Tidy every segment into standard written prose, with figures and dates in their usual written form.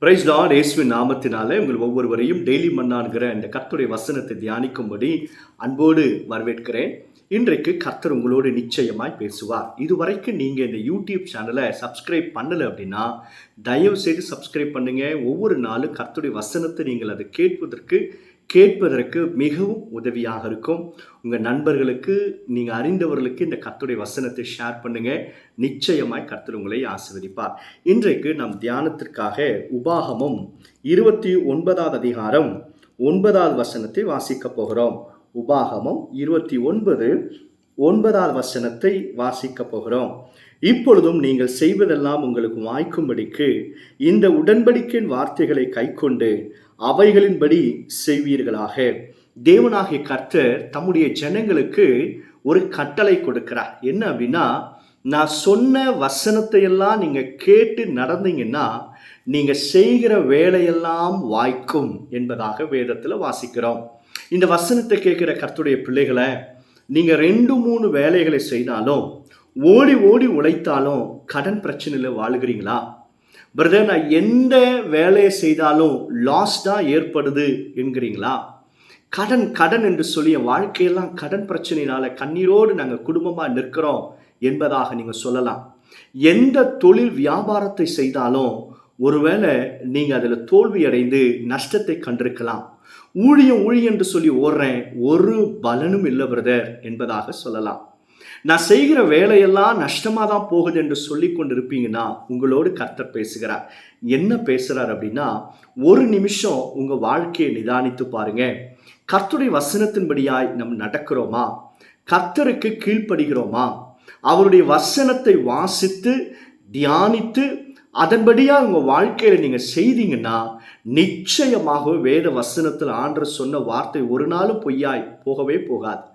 Price Lord. இயேசுவின் நாமத்தினாலே உங்கள் ஒவ்வொருவரையும் டெய்லி மன்னான்கிற இந்த கர்த்தருடைய வசனத்தை தியானிக்கும்படி அன்போடு வரவேற்கிறேன். இன்றைக்கு கர்த்தர் உங்களோடு நிச்சயமாய் பேசுவார். இதுவரைக்கும் நீங்கள் இந்த யூடியூப் சேனலை சப்ஸ்கிரைப் பண்ணலை அப்படின்னா தயவு செய்து சப்ஸ்கிரைப் பண்ணுங்க. ஒவ்வொரு நாளும் கர்த்தருடைய வசனத்தை நீங்கள் அதை கேட்பதற்கு மிகவும் உதவியாக இருக்கும். உங்கள் நண்பர்களுக்கு, நீங்கள் அறிந்தவர்களுக்கு இந்த கர்த்தருடைய வசனத்தை ஷேர் பண்ணுங்க. நிச்சயமாய் கர்த்தர் உங்களை ஆசீர்வதிப்பார். இன்றைக்கு நம் தியானத்திற்காக உபாகமம் 29 அதிகாரம் 9 வசனத்தை வாசிக்க போகிறோம். உபாகமம் 29 வசனத்தை வாசிக்க போகிறோம். இப்பொழுதும் நீங்கள் செய்வதெல்லாம் உங்களுக்கு வாய்க்கும்படிக்கு இந்த உடன்படிக்கையின் வார்த்தைகளை கைக்கொண்டு அவைகளின்படி செய்வீர்களாக. தேவனாகிய கர்த்தர் தம்முடைய ஜனங்களுக்கு ஒரு கட்டளை கொடுக்கிறார். என்ன அப்படின்னா, நான் சொன்ன வசனத்தை எல்லாம் நீங்க கேட்டு நடந்தீங்கன்னா நீங்க செய்கிற வேலையெல்லாம் வாய்க்கும் என்பதாக வேதத்தில் வாசிக்கிறோம். இந்த வசனத்தை கேட்கிற கர்த்தருடைய பிள்ளைகளை, நீங்க 2-3 வேலைகளை செய்தாலும், ஓடி ஓடி உழைத்தாலும் கடன் பிரச்சனையில் வாழுகிறீங்களா? பிரதர், நான் எந்த வேலையை செய்தாலும் லாஸ் தான் ஏற்படுது என்கிறீங்களா? கடன் என்று சொல்லி என் வாழ்க்கையெல்லாம் கடன் பிரச்சனையினால கண்ணீரோடு நாங்கள் குடும்பமாக நிற்கிறோம் என்பதாக நீங்கள் சொல்லலாம். எந்த தொழில் வியாபாரத்தை செய்தாலும் ஒருவேளை நீங்கள் அதில் தோல்வி அடைந்து நஷ்டத்தை கண்டிருக்கலாம். ஊழியம் என்று சொல்லி ஓடுறேன், ஒரு பலனும் இல்லை பிரதர் என்பதாக சொல்லலாம். நான் செய்கிற வேலையெல்லாம் நஷ்டமாக தான் போகுது என்று சொல்லி கொண்டு இருப்பீங்கன்னா உங்களோடு கர்த்தர் பேசுகிறார். என்ன பேசுகிறார் அப்படின்னா, ஒரு நிமிஷம் உங்கள் வாழ்க்கையை நிதானித்து பாருங்க. கர்த்தருடைய வசனத்தின்படியாய் நம்ம நடக்கிறோமா? கர்த்தருக்கு கீழ்ப்படுகிறோமா? அவருடைய வசனத்தை வாசித்து தியானித்து அதன்படியாக உங்கள் வாழ்க்கையில் நீங்கள் செய்தீங்கன்னா நிச்சயமாக வேத வசனத்தில் ஆண்டவர் சொன்ன வார்த்தை ஒரு நாளும் பொய்யாய் போகவே போகாது.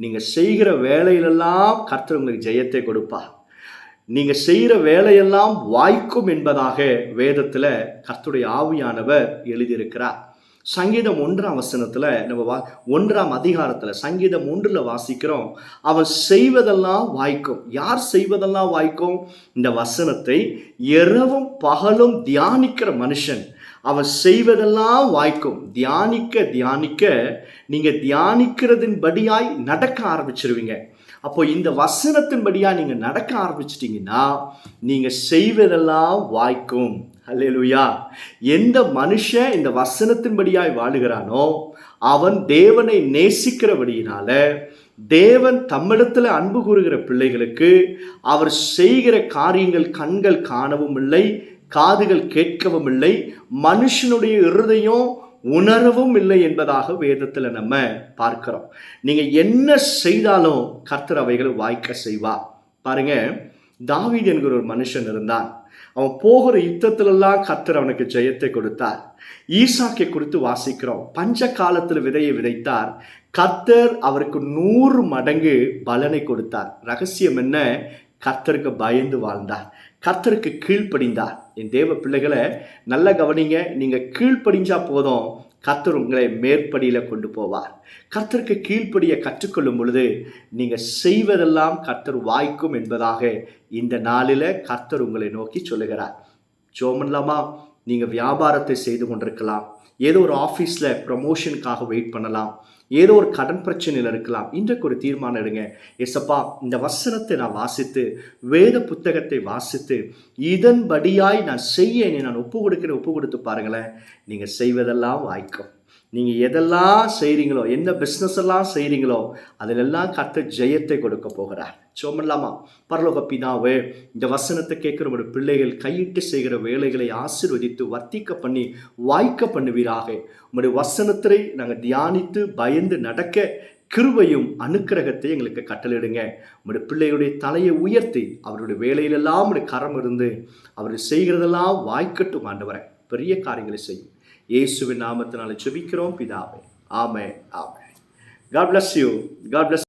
நீங்கள் செய்கிற வேலையிலெல்லாம் கர்த்தர் உங்களுக்கு ஜெயத்தை கொடுப்பார். நீங்கள் செய்கிற வேலையெல்லாம் வாய்க்கும் என்பதாக வேதத்தில் கர்த்தருடைய ஆவியானவர் எழுதியிருக்கிறார். சங்கீதம் 1 வசனத்தில் நம்ம 1 அதிகாரத்தில் சங்கீதம் 1 வாசிக்கிறோம், அவன் செய்வதெல்லாம் வாய்க்கும். யார் செய்வதெல்லாம் வாய்க்கும்? இந்த வசனத்தை இரவும் பகலும் தியானிக்கிற மனுஷன், அவன் செய்வதெல்லாம் வாய்க்கும். தியானிக்க நீங்கள் தியானிக்கிறதின்படியாய் நடக்க ஆரம்பிச்சிருவீங்க. அப்போ இந்த வசனத்தின்படியாக நீங்கள் நடக்க ஆரம்பிச்சிட்டிங்கன்னா நீங்கள் செய்வதெல்லாம் வாய்க்கும். அல்லேலூயா. எந்த மனுஷன் இந்த வசனத்தின்படியாய் வாழுகிறானோ அவன் தேவனை நேசிக்கிறபடியினால, தேவன் தம்மிடத்தில் அன்பு கூறுகிற பிள்ளைகளுக்கு அவர் செய்கிற காரியங்கள் கண்கள் காணவும் இல்லை, காதுகள் கேட்கவும் இல்லை, மனுஷனுடைய இருதயம் உணரவும் இல்லை என்பதாக வேதத்தில் நம்ம பார்க்கிறோம். நீங்க என்ன செய்தாலும் கர்த்தர் அவைகளை வாய்க்க செய்வார். பாருங்க, தாவீது என்கிற ஒரு மனுஷன் இருந்தான். அவன் போகிற யுத்தத்திலெல்லாம் கர்த்தர் அவனுக்கு ஜெயத்தை கொடுத்தார். ஈசாக்கை குறித்து வாசிக்கிறோம். பஞ்ச காலத்தில் விதையை விதைத்தார், கர்த்தர் அவருக்கு 100 மடங்கு பலனை கொடுத்தார். ரகசியம் என்ன? கர்த்தருக்கு பயந்து வாழ்ந்தார், கர்த்தருக்கு கீழ்ப்படிந்தார். என் தேவ பிள்ளைகளை நல்ல கவனிங்க. நீங்கள் கீழ்ப்படிஞ்சா போதும், கர்த்தர் உங்களை மேற்படியில் கொண்டு போவார். கர்த்தருக்கு கீழ்ப்படிய கற்றுக்கொள்ளும் பொழுது நீங்கள் செய்வதெல்லாம் கர்த்தர் வாய்க்கும் என்பதாக இந்த நாளில் கர்த்தர் உங்களை நோக்கி சொல்லுகிறார். ஜோமன்லாமா, நீங்கள் வியாபாரத்தை செய்து கொண்டிருக்கலாம், ஏதோ ஒரு ஆஃபீஸில் ப்ரமோஷனுக்காக வெயிட் பண்ணலாம், ஏதோ ஒரு கடன் பிரச்சனையில் இருக்கலாம். இன்றைக்கு ஒரு தீர்மானம் எடுங்க. ஏசப்பா, இந்த வசனத்தை நான் வாசித்து, வேத புத்தகத்தை வாசித்து, இதன்படியாய் நான் செய்ய நான் ஒப்பு கொடுத்து பாருங்களேன், நீங்கள் செய்வதெல்லாம் வாய்க்கும். நீங்கள் எதெல்லாம் செய்கிறீங்களோ, எந்த பிஸ்னஸ் எல்லாம் செய்கிறீங்களோ அதிலெல்லாம் கர்த்தர் ஜெயத்தை கொடுக்க போகிறார். சோமல்லாமா, பரலோக பிதாவே, இந்த வசனத்தை கேட்குற ஒரு பிள்ளைகள் கையிட்டு செய்கிற வேலைகளை ஆசீர்வதித்து வர்த்திக்க பண்ணி வாய்க்க பண்ணுவீராக. உங்களுடைய வசனத்தை நாங்கள் தியானித்து பயந்து நடக்க கிருபையும் அனுக்கிரகத்தை எங்களுக்கு கட்டளையிடுங்க. உங்களுடைய பிள்ளைகளுடைய தலையை உயர்த்தி அவருடைய வேலையிலெல்லாம் உடைய கரம் இருந்து அவர்கள் செய்கிறதெல்லாம் வாய்க்கட்டும். ஆண்டவரை பெரிய காரியங்களை செய்யும். இயேசுவின் நாமத்தினால ஜெபிக்கிறோம் பிதாவே. ஆமென், ஆமென். God bless you. God bless.